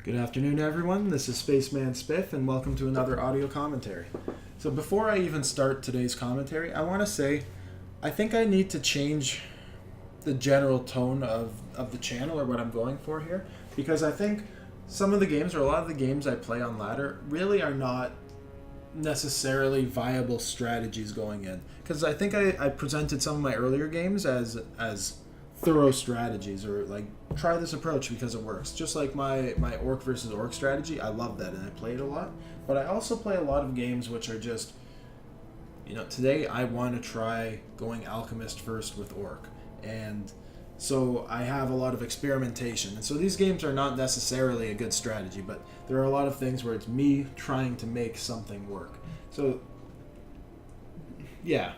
Good afternoon, everyone. This is Spaceman Spiff, and welcome to another audio commentary. So before I even start today's commentary, I want to say I think I need to change the general tone of the channel, or what I'm going for here, because I think some of the games, or a lot of the games I play on ladder, really are not necessarily viable strategies going in. Because I think I presented some of my earlier games as thorough strategies, or like try this approach because it works, just like my orc versus orc strategy. I love that and I play it a lot, but I also play a lot of games which are just, today I want to try going alchemist first with orc, and so I have a lot of experimentation, and so these games are not necessarily a good strategy, but there are a lot of things where it's me trying to make something work. So yeah,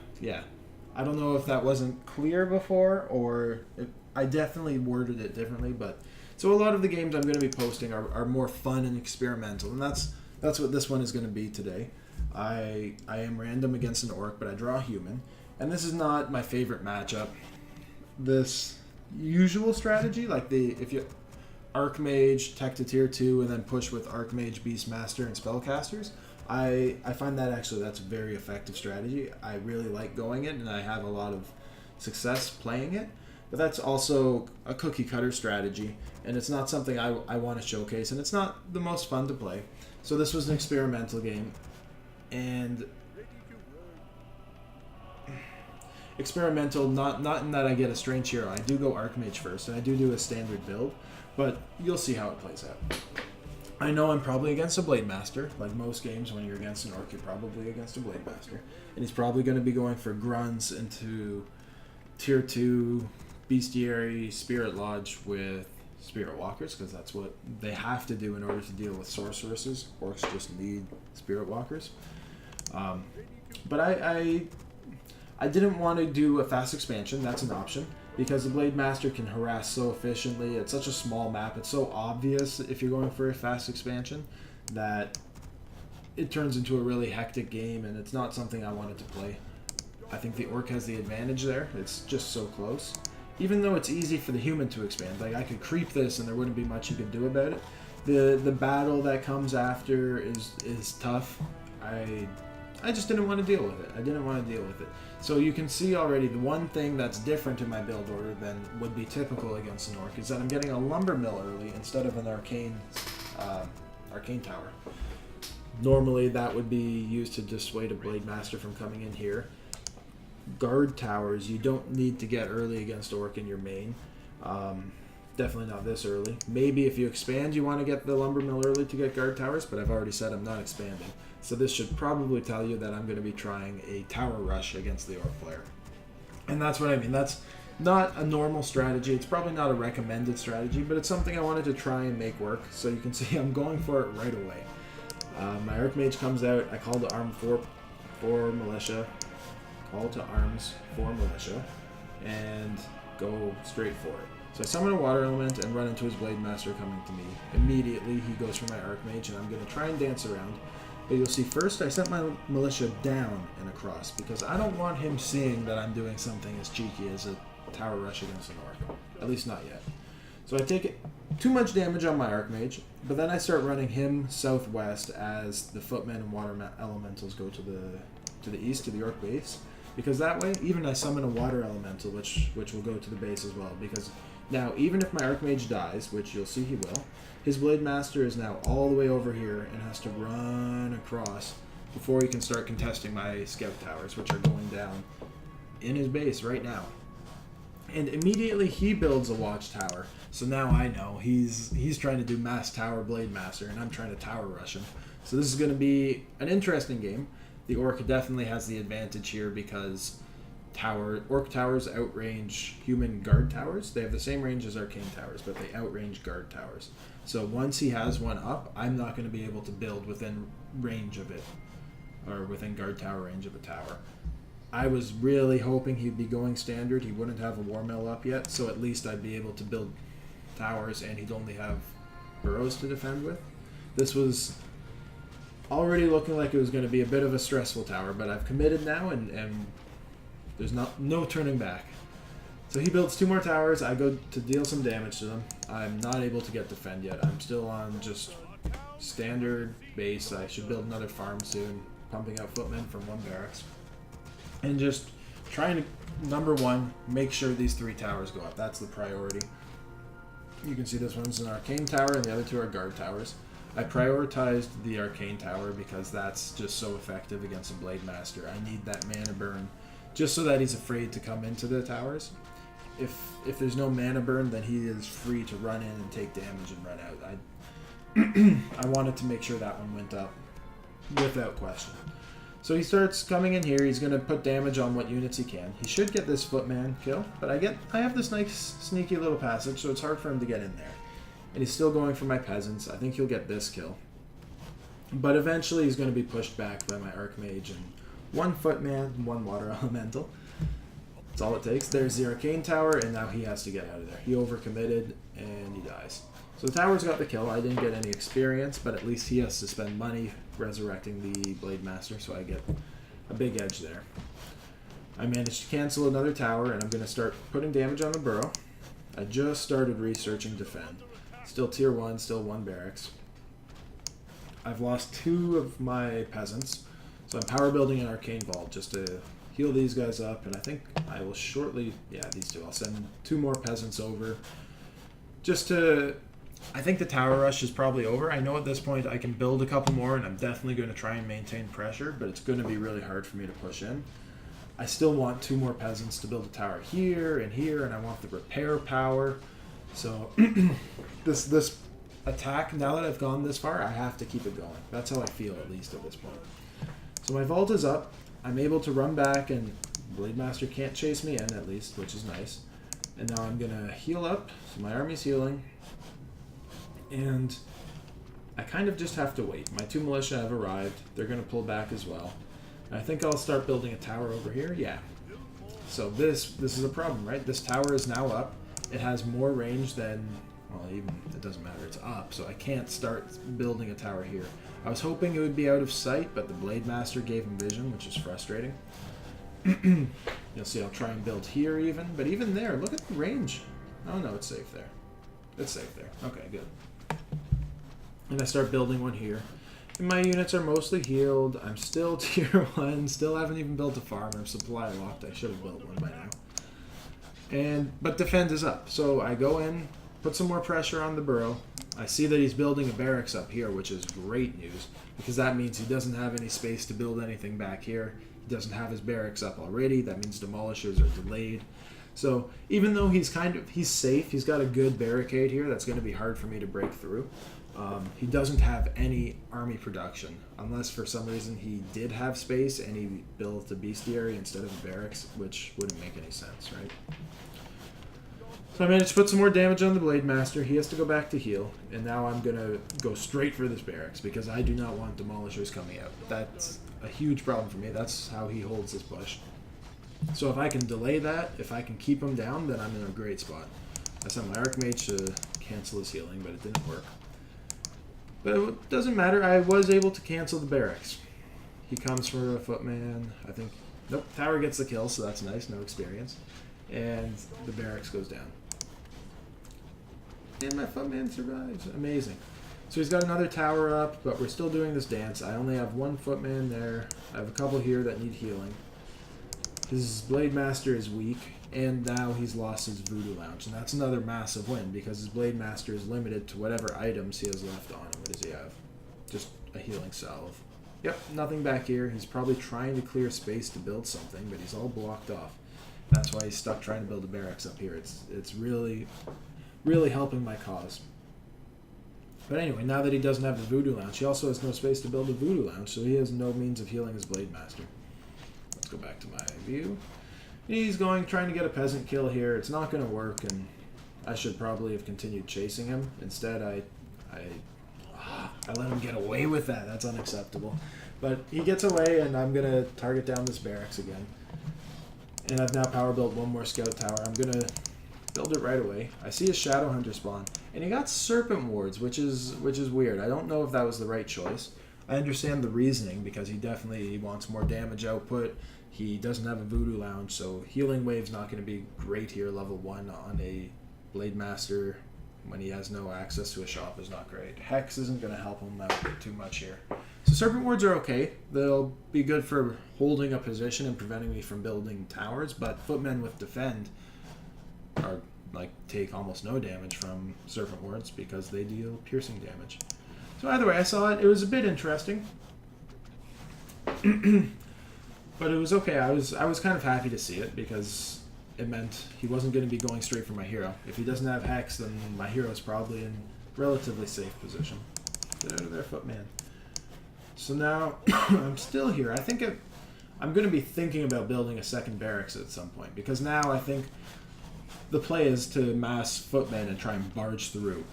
I don't know if that wasn't clear before, or if I definitely worded it differently, but so a lot of the games I'm going to be posting are more fun and experimental, and that's what this one is going to be today. I am random against an orc, but I draw a human, and this is not my favorite matchup. This usual strategy, like if you Archmage, tech to tier 2, and then push with Archmage, Beastmaster, and Spellcasters, I find that actually that's a very effective strategy. I really like going it, and I have a lot of success playing it. But that's also a cookie cutter strategy, and it's not something I want to showcase, and it's not the most fun to play. So this was an experimental game, and experimental not in that I get a strange hero. I do go Archmage first, and I do a standard build, but you'll see how it plays out. I know I'm probably against a Blade Master. Like most games, when you're against an orc, you're probably against a Blade Master. And he's probably going to be going for grunts into tier 2 bestiary Spirit Lodge with Spirit Walkers, because that's what they have to do in order to deal with sorceresses. Orcs just need Spirit Walkers. But I didn't want to do a fast expansion. That's an option, because the Blade Master can harass so efficiently. It's such a small map. It's so obvious if you're going for a fast expansion that it turns into a really hectic game, and it's not something I wanted to play. I think the orc has the advantage there. It's just so close. Even though it's easy for the human to expand, like I could creep this and there wouldn't be much you could do about it. The battle that comes after is tough. I just didn't want to deal with it. So you can see already the one thing that's different in my build order than would be typical against an orc is that I'm getting a lumber mill early instead of an arcane tower. Normally that would be used to dissuade a Blade Master from coming in here. Guard towers you don't need to get early against orc in your main. Definitely not this early. Maybe if you expand you want to get the lumber mill early to get guard towers, but I've already said I'm not expanding. So this should probably tell you that I'm going to be trying a tower rush against the orc player. And that's what I mean. That's not a normal strategy. It's probably not a recommended strategy, but it's something I wanted to try and make work. So you can see I'm going for it right away. My Archmage comes out. I call to arm for militia. Call to arms for militia. And go straight for it. So I summon a water element and run into his Blade Master coming to me. Immediately he goes for my Archmage, and I'm going to try and dance around. But you'll see first I set my militia down and across, because I don't want him seeing that I'm doing something as cheeky as a tower rush against an orc. At least not yet. So I take too much damage on my Archmage, but then I start running him southwest as the footmen and water elementals go to the east, to the orc base. Because that way, even I summon a water elemental, which will go to the base as well. Because now, even if my Archmage dies, which you'll see he will, his Blade Master is now all the way over here and has to run across before he can start contesting my scout towers, which are going down in his base right now. And immediately he builds a watchtower. So now I know he's trying to do mass tower Blade Master, and I'm trying to tower rush him. So this is going to be an interesting game. The orc definitely has the advantage here because orc towers outrange human guard towers. They have the same range as arcane towers, but they outrange guard towers. So once he has one up, I'm not going to be able to build within range of it, or within guard tower range of a tower. I was really hoping he'd be going standard. He wouldn't have a war mill up yet, so at least I'd be able to build towers, and he'd only have burrows to defend with. This was already looking like it was going to be a bit of a stressful tower, but I've committed now, and there's no turning back. So he builds 2 more towers. I go to deal some damage to them. I'm not able to get defend yet. I'm still on just standard base. I should build another farm soon. Pumping out footmen from 1 barracks. And just trying to, number 1, make sure these 3 towers go up. That's the priority. You can see this one's an arcane tower and the other 2 are guard towers. I prioritized the arcane tower because that's just so effective against a blade master. I need that mana burn just so that he's afraid to come into the towers. If there's no mana burn, then he is free to run in and take damage and run out. I wanted to make sure that one went up without question. So he starts coming in here. He's going to put damage on what units he can. He should get this footman kill, but I have this nice sneaky little passage, so it's hard for him to get in there. And he's still going for my peasants. I think he'll get this kill. But eventually he's going to be pushed back by my archmage and 1 footman and 1 water elemental. That's all it takes. There's the arcane tower, and now he has to get out of there. He overcommitted, and he dies. So the tower's got the kill. I didn't get any experience, but at least he has to spend money resurrecting the Blade Master, so I get a big edge there. I managed to cancel another tower, and I'm going to start putting damage on the burrow. I just started researching defend. Still tier 1, still 1 barracks. I've lost 2 of my peasants, so I'm power building an arcane vault just to heal these guys up, and I think I will shortly, yeah, these 2. I'll send 2 more peasants over just to... I think the tower rush is probably over. I know at this point I can build a couple more, and I'm definitely going to try and maintain pressure, but it's going to be really hard for me to push in. I still want 2 more peasants to build a tower here, and I want the repair power. So this attack, now that I've gone this far, I have to keep it going. That's how I feel, at least at this point. So my vault is up. I'm able to run back, and Blade Master can't chase me in, at least, which is nice. And now I'm going to heal up, so my army's healing. And I kind of just have to wait. My 2 militia have arrived. They're going to pull back as well. And I think I'll start building a tower over here. Yeah. So this is a problem, right? This tower is now up. It has more range than... Well, even it doesn't matter. It's up, so I can't start building a tower here. I was hoping it would be out of sight, but the Blade Master gave him vision, which is frustrating. You'll see I'll try and build here even. But even there, look at the range. Oh, no, it's safe there. It's safe there. Okay, good. And I start building one here. And my units are mostly healed. I'm still tier 1. Still haven't even built a farm or supply locked. I should have built one by now. But defend is up. So I go in, put some more pressure on the burrow. I see that he's building a barracks up here, which is great news, because that means he doesn't have any space to build anything back here. He doesn't have his barracks up already. That means demolishers are delayed. So even though he's safe, he's got a good barricade here that's going to be hard for me to break through. He doesn't have any army production, unless for some reason he did have space and he built a bestiary instead of a barracks, which wouldn't make any sense, right? So I managed to put some more damage on the Blade Master. He has to go back to heal, and now I'm going to go straight for this barracks because I do not want demolishers coming out. That's a huge problem for me. That's how he holds this bush. So if I can delay that, if I can keep him down, then I'm in a great spot. I sent my Archmage to cancel his healing, but it didn't work. But it doesn't matter. I was able to cancel the barracks. He comes for a footman. I think... Nope, tower gets the kill, so that's nice. No experience. And the barracks goes down. And my footman survives. Amazing. So he's got another tower up, but we're still doing this dance. I only have 1 footman there. I have a couple here that need healing. His Blade Master is weak, and now he's lost his Voodoo Lounge. And that's another massive win, because his Blade Master is limited to whatever items he has left on him. What does he have? Just a healing salve. Yep, nothing back here. He's probably trying to clear space to build something, but he's all blocked off. That's why he's stuck trying to build a barracks up here. It's really, really helping my cause. But anyway, now that he doesn't have the Voodoo Lounge, he also has no space to build a Voodoo Lounge, so he has no means of healing his Blade Master. Let's go back to my view. He's trying to get a peasant kill here. It's not going to work, and I should probably have continued chasing him. Instead, I let him get away with that. That's unacceptable. But he gets away, and I'm going to target down this barracks again. And I've now power built 1 more scout tower. I'm going to build it right away. I see a Shadow Hunter spawn, and he got Serpent Wards, which is weird. I don't know if that was the right choice. I understand the reasoning, because he definitely wants more damage output. He doesn't have a Voodoo Lounge, so Healing Wave's not going to be great here. Level 1 on a Blade Master when he has no access to a shop is not great. Hex isn't going to help him out too much here. So Serpent Wards are okay. They'll be good for holding a position and preventing me from building towers, but Footmen with Defend are take almost no damage from Serpent Wards because they deal piercing damage. So either way, I saw it. It was a bit interesting. But it was okay. I was kind of happy to see it because it meant he wasn't going to be going straight for my hero. If he doesn't have Hex, then my hero's probably in relatively safe position. Get out of there, Footman. So now I'm still here. I think I'm going to be thinking about building a second barracks at some point because now I think the play is to mass Footmen and try and barge through.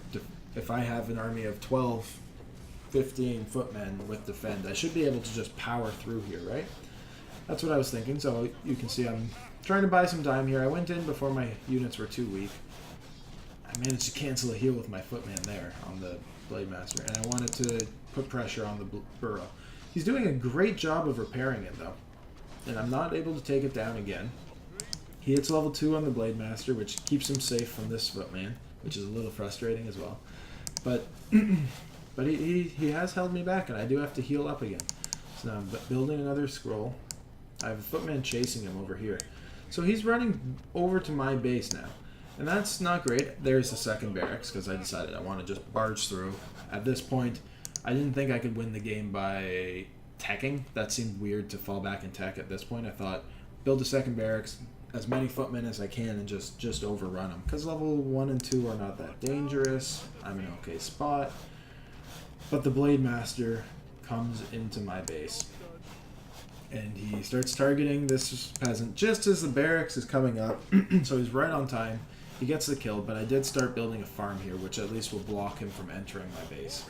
If I have an army of 12, 15 Footmen with Defend, I should be able to just power through here, right? That's what I was thinking, so you can see I'm trying to buy some time here. I went in before my units were too weak. I managed to cancel a heal with my Footman there on the Blade Master, and I wanted to put pressure on the Burrow. He's doing a great job of repairing it, though, and I'm not able to take it down again. He hits level 2 on the Blade Master, which keeps him safe from this Footman, which is a little frustrating as well. But but he has held me back, and I do have to heal up again. So now I'm building another scroll. I have a Footman chasing him over here. So he's running over to my base now. And that's not great. There's the second barracks because I decided I want to just barge through. At this point, I didn't think I could win the game by teching. That seemed weird to fall back and tech at this point. I thought, build a second barracks, as many Footmen as I can, and just overrun them. Because level 1 and 2 are not that dangerous. I'm in an okay spot. But the Blade Master comes into my base. And he starts targeting this peasant just as the barracks is coming up. So he's right on time. He gets the kill, but I did start building a farm here, which at least will block him from entering my base.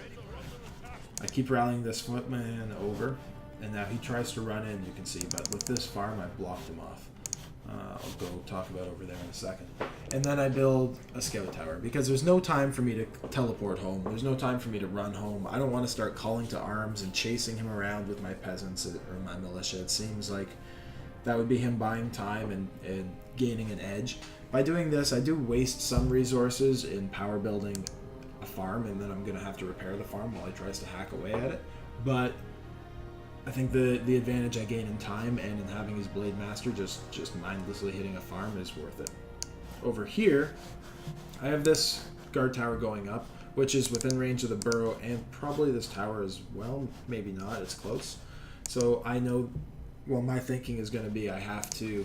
I keep rallying this Footman over, and now he tries to run in, you can see, but with this farm, I blocked him off. I'll go talk about over there in a second. And then I build a scout tower, because there's no time for me to teleport home. There's no time for me to run home. I don't want to start calling to arms and chasing him around with my peasants or my militia. It seems like that would be him buying time and gaining an edge. By doing this, I do waste some resources in power building a farm, and then I'm going to have to repair the farm while he tries to hack away at it. But I think the advantage I gain in time and in having his Blade Master just mindlessly hitting a farm is worth it. Over here, I have this guard tower going up, which is within range of the burrow and probably this tower as well. Maybe not, it's close. So I know, well, my thinking is going to be I have to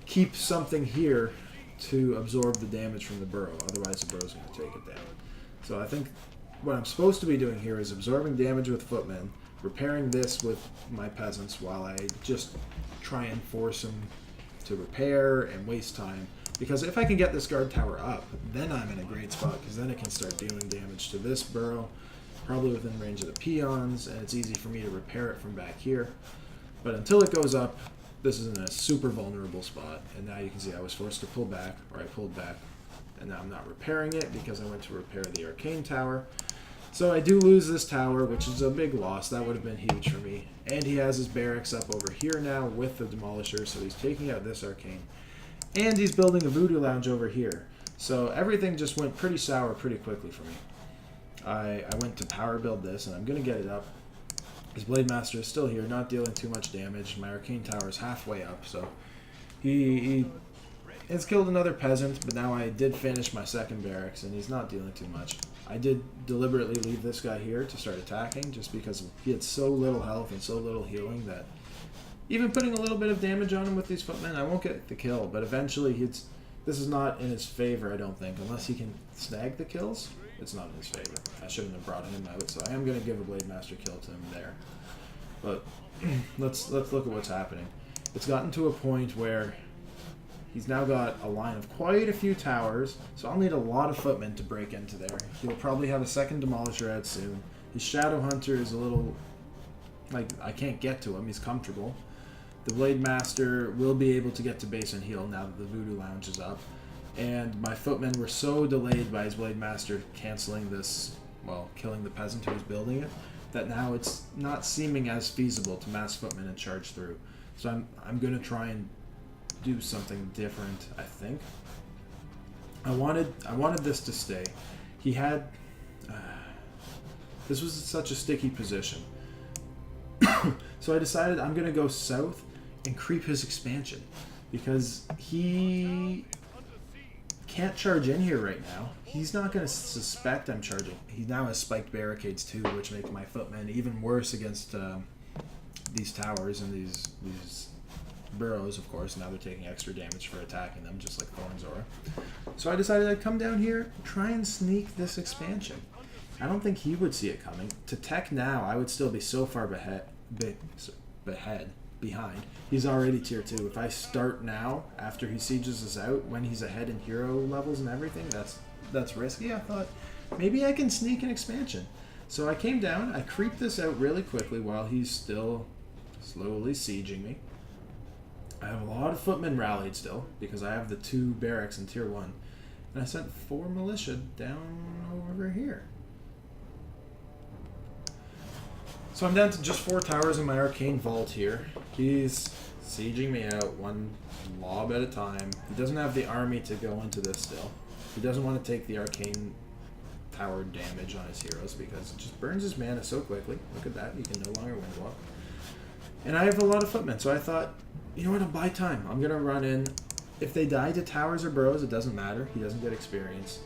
keep something here to absorb the damage from the burrow, otherwise the burrow's going to take it down. So I think what I'm supposed to be doing here is absorbing damage with Footmen, repairing this with my peasants while I just try and force them to repair and waste time. Because if I can get this guard tower up, then I'm in a great spot, because then it can start dealing damage to this burrow, probably within range of the peons, and it's easy for me to repair it from back here. But until it goes up, this is in a super vulnerable spot, and now you can see I was forced to pull back, or I pulled back, and now I'm not repairing it because I went to repair the arcane tower. So I do lose this tower, which is a big loss. That would have been huge for me. And he has his barracks up over here now with the demolisher, so he's taking out this arcane. And he's building a voodoo lounge over here. So everything just went pretty sour pretty quickly for me. I went to power build this, and I'm going to get it up. His Blade Master is still here, not dealing too much damage. My arcane tower is halfway up, so he has killed another peasant, but now I did finish my second barracks, and he's not dealing too much. I did deliberately leave this guy here to start attacking, just because he had so little health and so little healing that even putting a little bit of damage on him with these Footmen, I won't get the kill, but eventually this is not in his favor, I don't think. Unless he can snag the kills, it's not in his favor. I shouldn't have brought him out, so I am going to give a Blade Master kill to him there. But let's look at what's happening. It's gotten to a point where he's now got a line of quite a few towers, so I'll need a lot of Footmen to break into there. He'll probably have a second Demolisher out soon. His Shadow Hunter is a little, like, I can't get to him. He's comfortable. The Blade Master will be able to get to base and heal now that the Voodoo Lounge is up. And my Footmen were so delayed by his Blade Master canceling this, well, killing the peasant who was building it, that now it's not seeming as feasible to mass Footmen and charge through. So I'm gonna try and do something different. I think I wanted this to stay. He had this was such a sticky position. So I decided I'm gonna go south and creep his expansion because he can't charge in here right now. He's not going to suspect I'm charging. He now has spiked barricades too, which make my footmen even worse against these towers and these burrows, of course. Now they're taking extra damage for attacking them, just like Thorn's Aura. So I decided I'd come down here, try and sneak this expansion. I don't think he would see it coming. To tech now, I would still be so far behind. He's already tier 2. If I start now, after he sieges us out, when he's ahead in hero levels and everything, that's risky. I thought, maybe I can sneak an expansion. So I came down, I creeped this out really quickly while he's still slowly sieging me. I have a lot of footmen rallied still, because I have the 2 barracks in tier 1. And I sent 4 militia down over here. So I'm down to just 4 towers in my arcane vault here. He's sieging me out one lob at a time. He doesn't have the army to go into this still. He doesn't want to take the arcane tower damage on his heroes because it just burns his mana so quickly. Look at that. You can no longer windwalk. And I have a lot of footmen, so I thought, you know what, I'll buy time. I'm going to run in. If they die to towers or burrows, it doesn't matter. He doesn't get experience.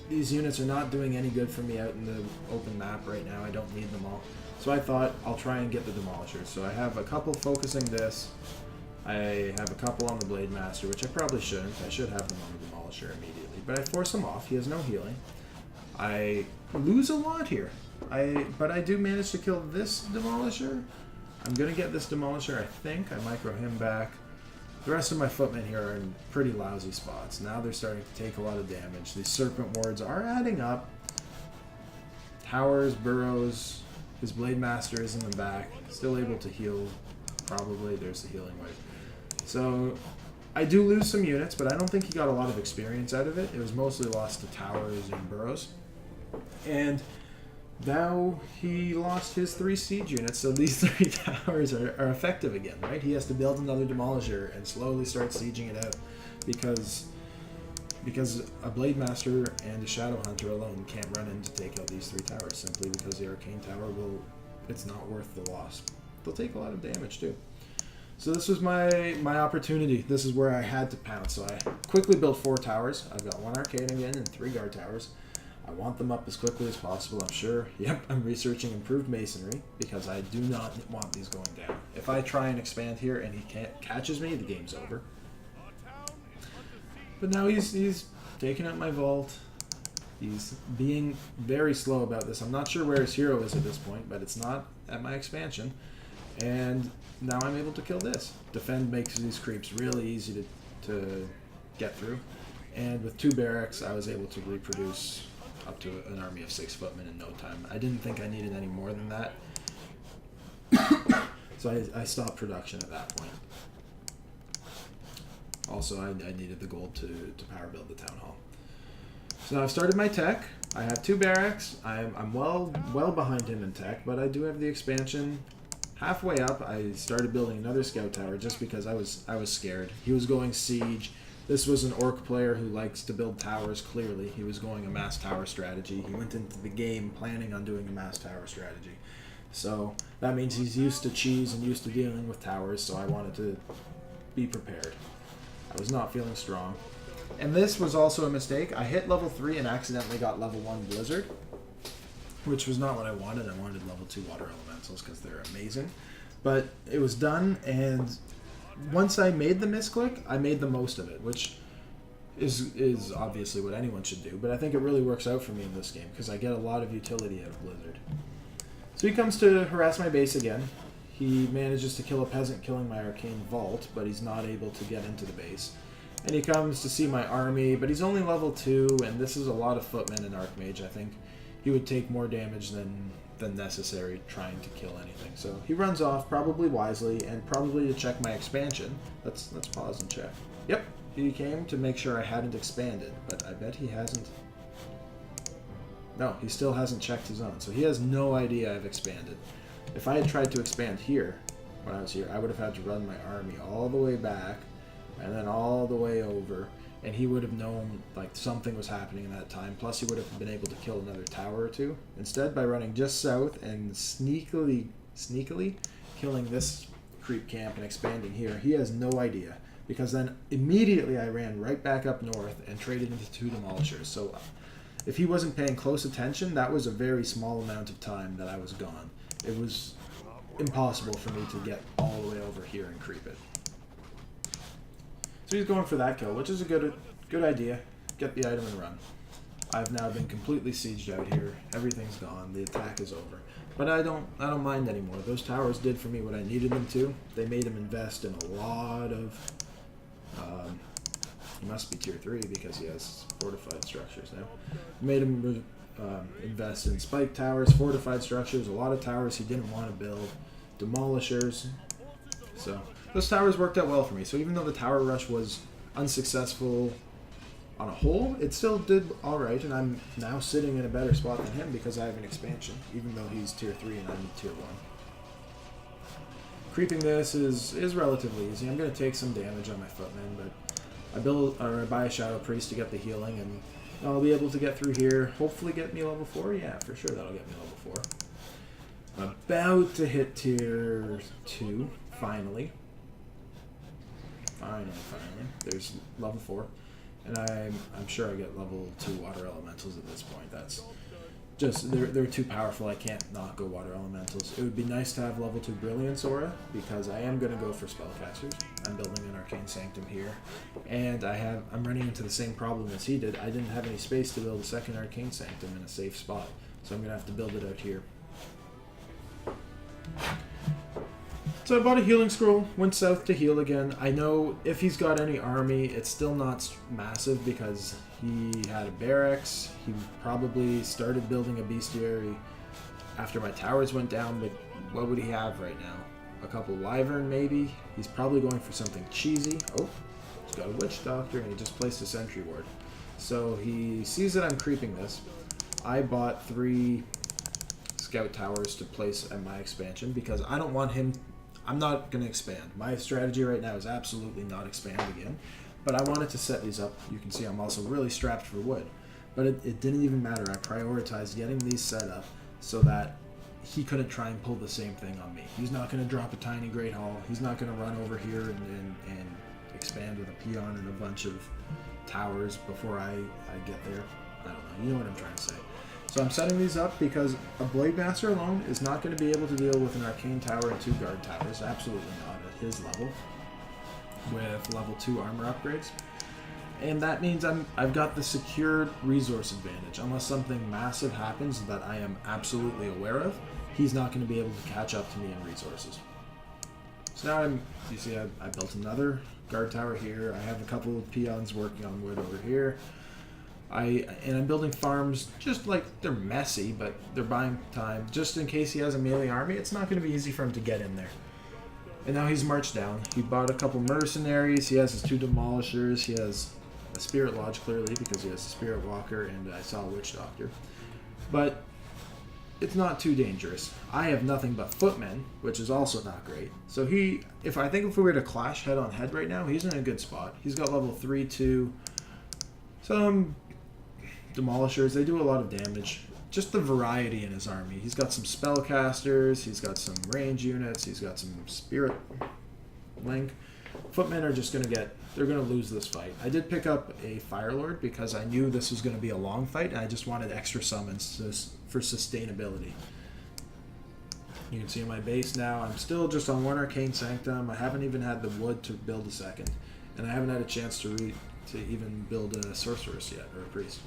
These units are not doing any good for me out in the open map right now. I don't need them all. So I thought I'll try and get the demolishers. So I have a couple focusing this. I have a couple on the Blade Master, which I probably shouldn't. I should have them on the demolisher immediately. But I force him off. He has no healing. I lose a lot here. But I do manage to kill this demolisher. I'm going to get this demolisher, I think. I micro him back. The rest of my footmen here are in pretty lousy spots. Now they're starting to take a lot of damage. These serpent wards are adding up. Towers, burrows. His Blade Master is in the back. Still able to heal. Probably. There's the healing wave. So I do lose some units, but I don't think he got a lot of experience out of it. It was mostly lost to towers and burrows. And now he lost his 3 siege units, so these 3 towers are effective again, right? He has to build another demolisher and slowly start sieging it out because a Blade Master and a Shadow Hunter alone can't run in to take out these 3 towers simply because the Arcane Tower it's not worth the loss. They'll take a lot of damage too. So this was my opportunity. This is where I had to pounce. So I quickly built 4 towers. I've got 1 Arcane again and 3 Guard Towers. I want them up as quickly as possible, I'm sure. Yep, I'm researching improved masonry because I do not want these going down. If I try and expand here and he catches me, the game's over. But now he's taking out my vault. He's being very slow about this. I'm not sure where his hero is at this point, but it's not at my expansion. And now I'm able to kill this. Defend makes these creeps really easy to get through. And with 2 barracks, I was able to reproduce up to an army of 6 footmen in no time. I didn't think I needed any more than that. So I stopped production at that point. Also, I needed the gold to power build the town hall. So now I've started my tech. I have 2 barracks. I'm well behind him in tech, but I do have the expansion. Halfway up, I started building another scout tower just because I was scared. He was going siege. This was an orc player who likes to build towers, clearly. He was going a mass tower strategy. He went into the game planning on doing a mass tower strategy. So that means he's used to cheese and used to dealing with towers, so I wanted to be prepared. I was not feeling strong. And this was also a mistake. I hit level 3 and accidentally got level 1 Blizzard, which was not what I wanted. I wanted level 2 Water Elementals because they're amazing. But it was done, and once I made the misclick, I made the most of it, which is obviously what anyone should do. But I think it really works out for me in this game because I get a lot of utility out of Blizzard. So he comes to harass my base again. He manages to kill a peasant, killing my arcane vault, but he's not able to get into the base. And he comes to see my army, but he's only level 2, and this is a lot of footmen and archmage. I think he would take more damage than necessary trying to kill anything. So he runs off, probably wisely, and probably to check my expansion. Let's pause and check. Yep, he came to make sure I hadn't expanded, but I bet he hasn't. No, he still hasn't checked his own, so he has no idea I've expanded. If I had tried to expand here, when I was here, I would have had to run my army all the way back and then all the way over, and he would have known like something was happening in that time. Plus, he would have been able to kill another tower or two. Instead, by running just south and sneakily killing this creep camp and expanding here, he has no idea. Because then immediately I ran right back up north and traded into 2 demolishers. So if he wasn't paying close attention, that was a very small amount of time that I was gone. It was impossible for me to get all the way over here and creep it. So he's going for that kill, which is a good idea. Get the item and run. I've now been completely sieged out here. Everything's gone. The attack is over. But I don't mind anymore. Those towers did for me what I needed them to. They made him invest in a lot of... he must be tier 3 because he has fortified structures now. Made him invest in spike towers, fortified structures, a lot of towers he didn't want to build, demolishers. So those towers worked out well for me. So even though the tower rush was unsuccessful on a whole, it still did alright, and I'm now sitting in a better spot than him because I have an expansion, even though he's tier 3 and I'm tier 1. Creeping this is relatively easy. I'm going to take some damage on my footmen, but I buy a Shadow Priest to get the healing, and I'll be able to get through here. Hopefully get me level 4. Yeah, for sure that'll get me level 4. About to hit tier 2, finally. Finally. There's level 4. And I'm sure I get level 2 water elementals at this point. That's just, they're too powerful. I can't not go water elementals. It would be nice to have level 2 brilliance aura, because I am going to go for spellcasters. I'm building an arcane sanctum here, and I'm running into the same problem as he did. I didn't have any space to build a second arcane sanctum in a safe spot, so I'm going to have to build it out here. So I bought a healing scroll, went south to heal again. I know if he's got any army, it's still not massive because he had a barracks. He probably started building a bestiary after my towers went down, but what would he have right now? A couple wyvern maybe? He's probably going for something cheesy. Oh, he's got a witch doctor and he just placed a sentry ward. So he sees that I'm creeping this. I bought 3 scout towers to place at my expansion because I don't want him... I'm not going to expand. My strategy right now is absolutely not expand again. But I wanted to set these up. You can see I'm also really strapped for wood. But it didn't even matter. I prioritized getting these set up so that he couldn't try and pull the same thing on me. He's not going to drop a tiny Great Hall. He's not going to run over here and expand with a peon and a bunch of towers before I get there. I don't know. You know what I'm trying to say. So I'm setting these up because a Blade Master alone is not going to be able to deal with an Arcane Tower and 2 Guard Towers. Absolutely not at his level with level 2 armor upgrades. And that means I've got the secured resource advantage. Unless something massive happens that I am absolutely aware of, he's not going to be able to catch up to me in resources. So now you see I built another Guard Tower here. I have a couple of peons working on wood over here. I'm building farms, just like they're messy, but they're buying time. Just in case he has a melee army, it's not going to be easy for him to get in there. And now he's marched down. He bought a couple mercenaries. He has his 2 demolishers. He has a spirit lodge, clearly, because he has a spirit walker, and I saw a witch doctor. But it's not too dangerous. I have nothing but footmen, which is also not great. So I think if we were to clash head on head right now, he's in a good spot. He's got level 3, 2, some demolishers. They do a lot of damage. Just the variety in his army. He's got some spellcasters, he's got some range units, he's got some spirit link. Footmen are just they're gonna lose this fight. I did pick up a Firelord because I knew this was gonna be a long fight and I just wanted extra summons for sustainability. You can see in my base now, I'm still just on 1 Arcane Sanctum. I haven't even had the wood to build a second. And I haven't had a chance to even build a Sorceress yet, or a Priest.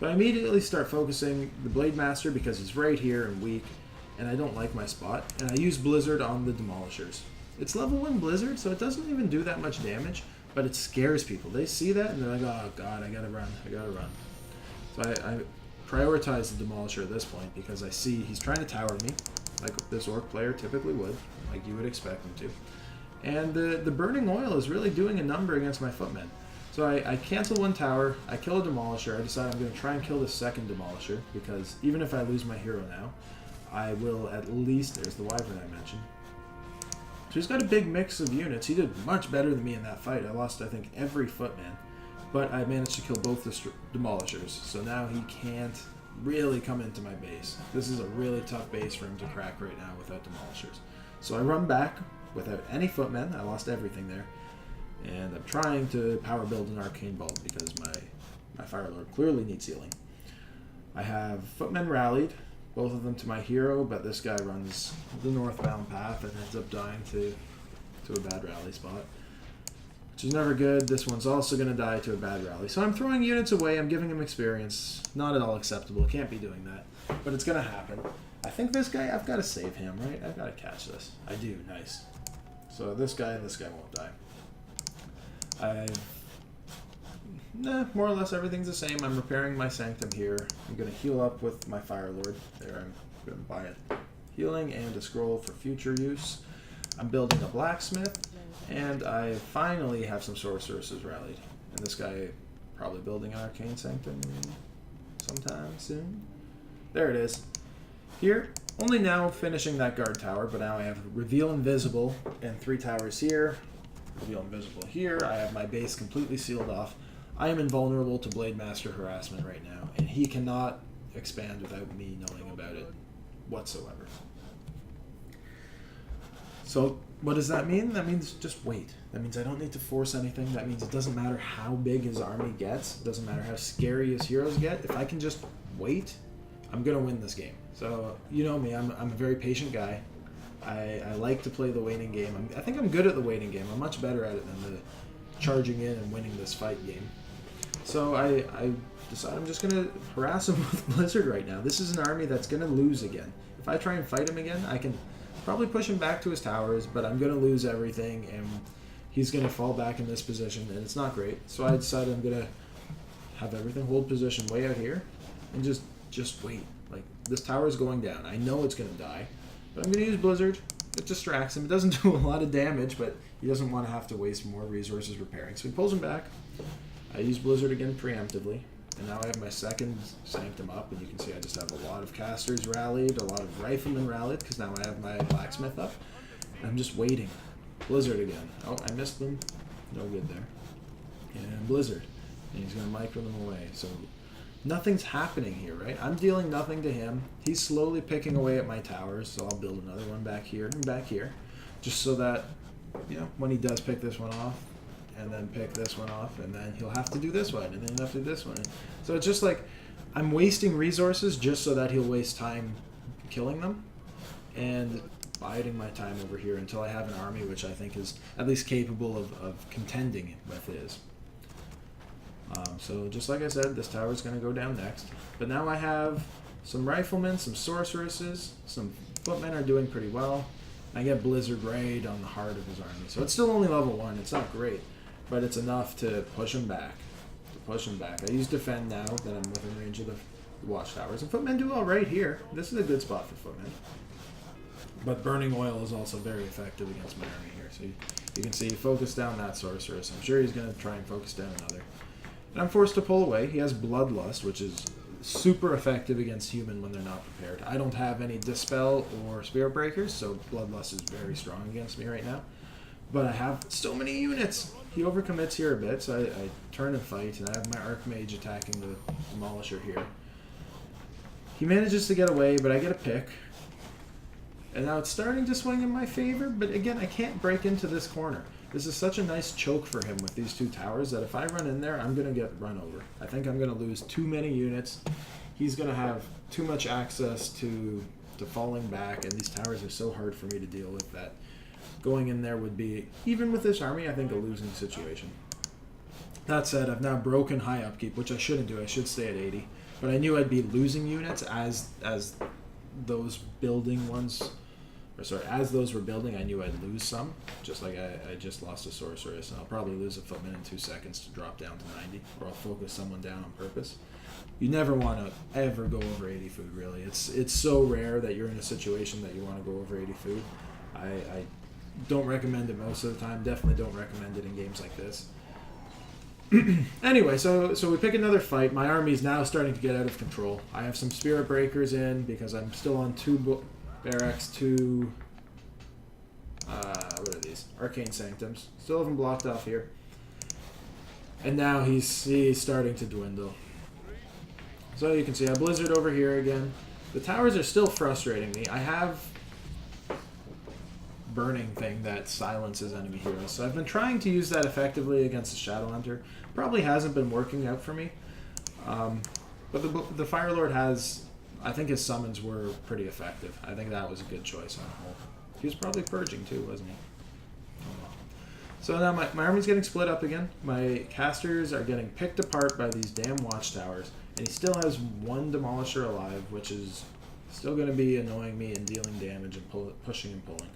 So I immediately start focusing the Blade Master because he's right here and weak, and I don't like my spot. And I use Blizzard on the Demolishers. It's level 1 Blizzard, so it doesn't even do that much damage, but it scares people. They see that and they're like, oh god, I gotta run. So I prioritize the Demolisher at this point because I see he's trying to tower me, like this Orc player typically would, like you would expect him to. And the Burning Oil is really doing a number against my footmen. So I cancel 1 tower, I kill a Demolisher, I decide I'm going to try and kill the second Demolisher, because even if I lose my hero now, I will at least, there's the Wyvern I mentioned, So he's got a big mix of units. He did much better than me in that fight. I lost, I think, every footman. But I managed to kill both the demolishers. So now he can't really come into my base. This is a really tough base for him to crack right now without demolishers. So I run back without any footmen. I lost everything there. And I'm trying to power build an arcane bulb because my Fire Lord clearly needs healing. I have footmen rallied, both of them to my hero, but this guy runs the northbound path and ends up dying to a bad rally spot, which is never good. This one's also going to die to a bad rally. So I'm throwing units away. I'm giving him experience. Not at all acceptable. Can't be doing that. But it's going to happen. I think this guy, I've got to save him, right? I've got to catch this. I do. Nice. So this guy and this guy won't die. More or less everything's the same. I'm repairing my Sanctum here. I'm going to heal up with my Fire Lord. There, I'm going to buy a healing and a scroll for future use. I'm building a blacksmith, and I finally have some sorceresses rallied. And this guy probably building an arcane sanctum sometime soon. There it is. Here, only now finishing that guard tower, but now I have reveal invisible and 3 towers here. Reveal invisible here. I have my base completely sealed off. I am invulnerable to Blade Master harassment right now, and he cannot expand without me knowing about it whatsoever. So what does that mean? That means just wait. That means I don't need to force anything. That means it doesn't matter how big his army gets. It doesn't matter how scary his heroes get. If I can just wait, I'm going to win this game. So you know me, I'm a very patient guy. I like to play the waiting game. I think I'm good at the waiting game. I'm much better at it than the charging in and winning this fight game. So I decide I'm just going to harass him with Blizzard right now. This is an army that's going to lose again. If I try and fight him again, I can probably push him back to his towers, but I'm going to lose everything, and he's going to fall back in this position, and it's not great. So I decided I'm going to have everything hold position way out here and just wait. Like, this tower is going down. I know it's going to die, but I'm going to use Blizzard. It distracts him. It doesn't do a lot of damage, but he doesn't want to have to waste more resources repairing. So he pulls him back. I use Blizzard again preemptively, and now I have my second Sanctum up, and you can see I just have a lot of casters rallied, a lot of riflemen rallied, because now I have my blacksmith up. And I'm just waiting. Blizzard again. Oh, I missed them. No good there. And Blizzard. And he's going to micro them away. So nothing's happening here, right? I'm dealing nothing to him. He's slowly picking away at my towers, so I'll build another one back here and back here, just so that, you know, when he does pick this one off, and then pick this one off, and then he'll have to do this one, and then he'll have to do this one. So it's just like I'm wasting resources just so that he'll waste time killing them, and biding my time over here until I have an army which I think is at least capable of contending with his. So just like I said, this tower is going to go down next. But now I have some riflemen, some sorceresses, some footmen are doing pretty well. I get Blizzard right on the heart of his army. So it's still only level 1. It's not great, but it's enough to push him back. I use defend now that I'm within range of the watchtowers. And footmen do all right here. This is a good spot for footmen. But burning oil is also very effective against my army here. So you can see he focused down that sorceress. I'm sure he's going to try and focus down another. And I'm forced to pull away. He has Bloodlust, which is super effective against human when they're not prepared. I don't have any Dispel or Spirit Breakers, so Bloodlust is very strong against me right now. But I have so many units. He overcommits here a bit, so I turn and fight, and I have my Archmage attacking the Demolisher here. He manages to get away, but I get a pick. And now it's starting to swing in my favor, but again, I can't break into this corner. This is such a nice choke for him with these 2 towers that if I run in there, I'm going to get run over. I think I'm going to lose too many units. He's going to have too much access to falling back, and these towers are so hard for me to deal with that going in there would be, even with this army, I think a losing situation. That said, I've now broken high upkeep, which I shouldn't do. I should stay at 80. But I knew I'd be losing units as those building ones... as those were building, I knew I'd lose some. Just like I just lost a sorceress, and I'll probably lose a footman in 2 seconds to drop down to 90, or I'll focus someone down on purpose. You never want to ever go over 80 food, really. It's so rare that you're in a situation that you want to go over 80 food. I don't recommend it most of the time. Definitely don't recommend it in games like this. Anyway, so we pick another fight. My army's now starting to get out of control. I have some Spirit Breakers in because I'm still on 2 barracks, 2 got rid of these. Arcane Sanctums. Still have them blocked off here. And now he's starting to dwindle. So you can see I Blizzard over here again. The towers are still frustrating me. I have burning thing that silences enemy heroes. So I've been trying to use that effectively against the Shadow Hunter. Probably hasn't been working out for me. But the Fire Lord has... I think his summons were pretty effective. I think that was a good choice on the whole. He was probably purging too, wasn't he? So now my army's getting split up again. My casters are getting picked apart by these damn watchtowers. And he still has one Demolisher alive, which is still going to be annoying me and dealing damage and pushing and pulling.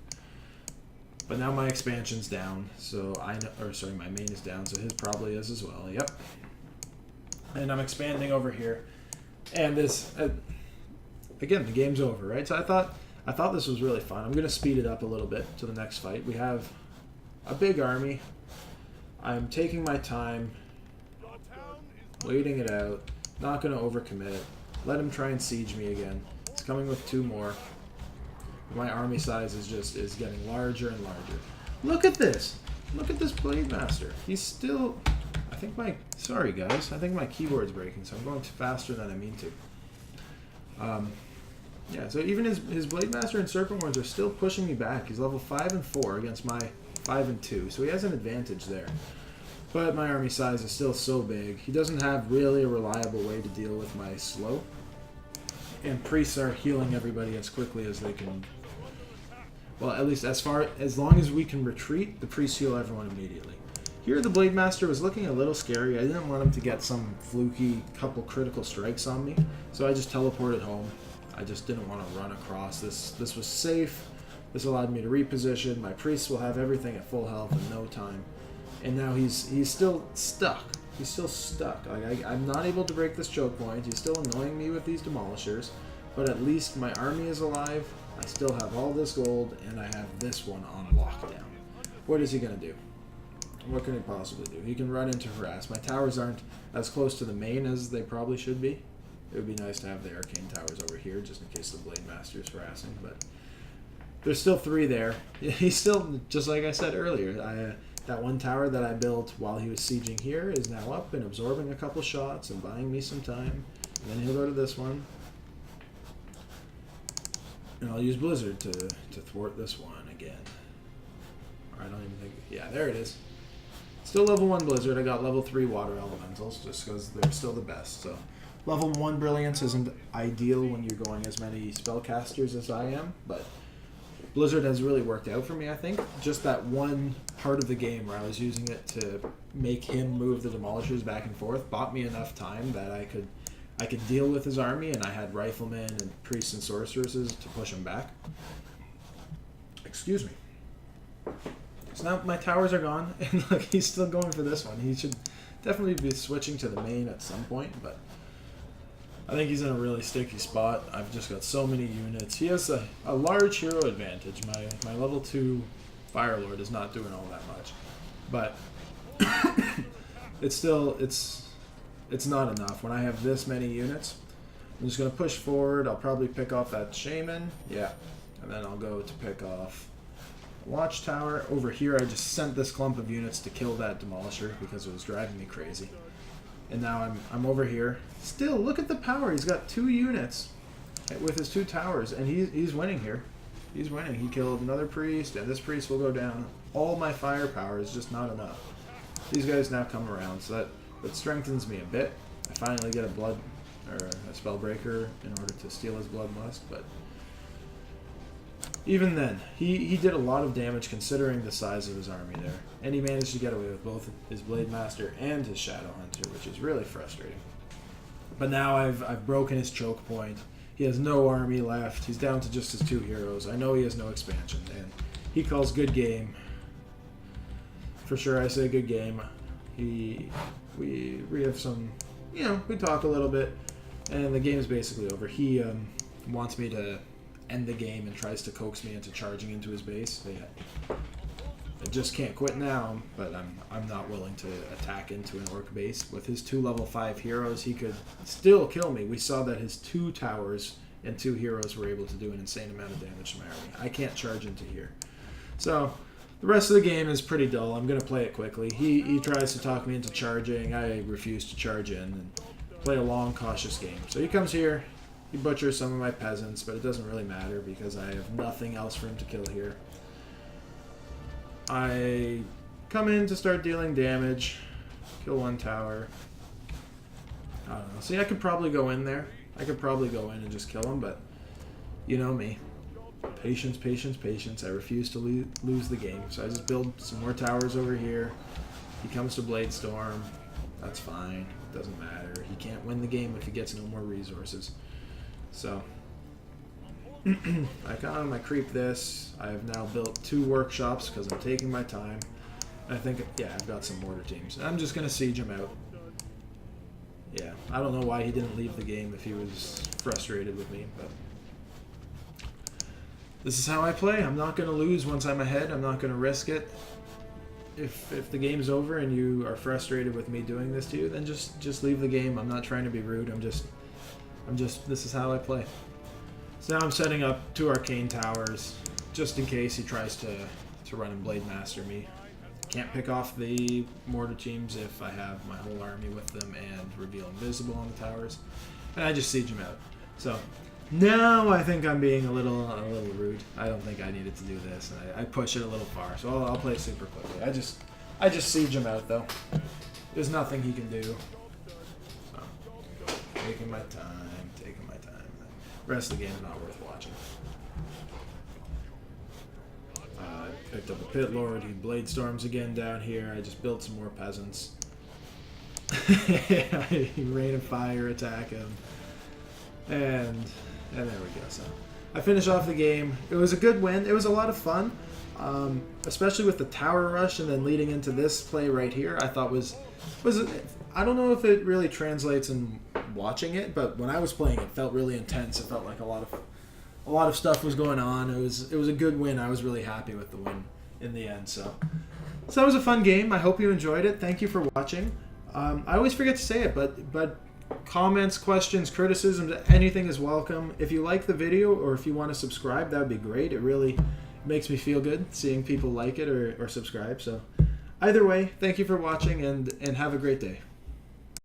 But now my expansion's down, so my main is down, so his probably is as well. Yep. And I'm expanding over here. And this... again, the game's over, right? So I thought this was really fun. I'm going to speed it up a little bit to the next fight. We have a big army. I'm taking my time, waiting it out, not going to overcommit. Let him try and siege me again. He's coming with 2 more. My army size is getting larger and larger. Look at this! Look at this Blade Master. He's still... sorry guys, I think my keyboard's breaking, so I'm going faster than I mean to. Yeah, so even his Blade Master and Serpent Horns are still pushing me back. He's level 5 and 4 against my 5 and 2, so he has an advantage there. But my army size is still so big. He doesn't have really a reliable way to deal with my slow. And priests are healing everybody as quickly as they can. Well, at least as long as we can retreat, the priests heal everyone immediately. Here the Blade Master was looking a little scary. I didn't want him to get some fluky couple critical strikes on me, so I just teleported home. I just didn't want to run across. This was safe. This allowed me to reposition. My priests will have everything at full health in no time. And now he's still stuck. He's still stuck. I'm not able to break this choke point. He's still annoying me with these Demolishers, but at least my army is alive. I still have all this gold, and I have this one on lockdown. What is he going to do? What can he possibly do? He can run into harass. My towers aren't as close to the main as they probably should be. It would be nice to have the arcane towers over here, just in case the Blade Master is harassing, but there's still 3 there. He's still, just like I said earlier, that one tower that I built while he was sieging here is now up and absorbing a couple shots and buying me some time. And then he'll go to this one. And I'll use Blizzard to thwart this one again. Or I don't even think... Yeah, there it is. Still level 1 Blizzard. I got level 3 Water Elementals just because they're still the best. So level 1 Brilliance isn't ideal when you're going as many spellcasters as I am, but Blizzard has really worked out for me, I think. Just that one part of the game where I was using it to make him move the Demolishers back and forth bought me enough time that I could deal with his army, and I had riflemen and priests and sorceresses to push him back. Excuse me. So now my towers are gone, and look, he's still going for this one. He should definitely be switching to the main at some point, but I think he's in a really sticky spot. I've just got so many units. He has a large hero advantage. My level 2 Fire Lord is not doing all that much, but it's not enough. When I have this many units, I'm just going to push forward. I'll probably pick off that Shaman. Yeah. And then I'll go to pick off the Watchtower. Over here, I just sent this clump of units to kill that Demolisher because it was driving me crazy. And now I'm over here. Still, look at the power. He's got 2 units with his 2 towers, and he's winning here. He's winning. He killed another priest, and this priest will go down. All my firepower is just not enough. These guys now come around, so that strengthens me a bit. I finally get a Spellbreaker in order to steal his Bloodlust, but even then, he did a lot of damage considering the size of his army there. And he managed to get away with both his Blade Master and his Shadow Hunter, which is really frustrating. But now I've broken his choke point. He has no army left. He's down to just his 2 heroes. I know he has no expansion, and he calls good game. For sure, I say good game. We have some, we talk a little bit, and the game's basically over. He wants me to end the game and tries to coax me into charging into his base. I just can't quit now, but I'm not willing to attack into an orc base. With his 2 level 5 heroes, he could still kill me. We saw that his 2 towers and 2 heroes were able to do an insane amount of damage to my army. I can't charge into here. So The rest of the game is pretty dull. I'm going to play it quickly. He tries to talk me into charging. I refuse to charge in and play a long, cautious game. So he comes here. He butchers some of my peasants, but it doesn't really matter because I have nothing else for him to kill here. I come in to start dealing damage. Kill one tower. I don't know. See, I could probably go in there. I could probably go in and just kill him, but you know me. Patience, patience, patience. I refuse to lose the game. So I just build some more towers over here. He comes to Bladestorm. That's fine. It doesn't matter. He can't win the game if he gets no more resources. So I come, I creep this. I have now built 2 workshops because I'm taking my time. I think, yeah, I've got some mortar teams. I'm just going to siege him out. Yeah, I don't know why he didn't leave the game if he was frustrated with me, but this is how I play. I'm not going to lose once I'm ahead. I'm not going to risk it. If the game's over and you are frustrated with me doing this to you, then just leave the game. I'm not trying to be rude. I'm just this is how I play. So now I'm setting up 2 arcane towers just in case he tries to run and blade master me. Can't pick off the mortar teams if I have my whole army with them and reveal invisible on the towers. And I just siege them out. So now I think I'm being a little rude. I don't think I needed to do this. I push it a little far, so I'll play it super quickly. I just siege him out though. There's nothing he can do. So, taking my time. The rest of the game is not worth watching. Picked up a Pit Lord. He Bladestorms again down here. I just built some more peasants. I Rain of Fire attack him. And there we go. So I finish off the game. It was a good win. It was a lot of fun, especially with the tower rush and then leading into this play right here. I thought was I don't know if it really translates in watching it, but when I was playing, it felt really intense. It felt like a lot of stuff was going on. It was a good win. I was really happy with the win in the end. So that was a fun game. I hope you enjoyed it. Thank you for watching. I always forget to say it, but comments, questions, criticisms, anything is welcome. If you like the video or if you want to subscribe, that would be great. It really makes me feel good seeing people like it or subscribe. So either way, thank you for watching and have a great day.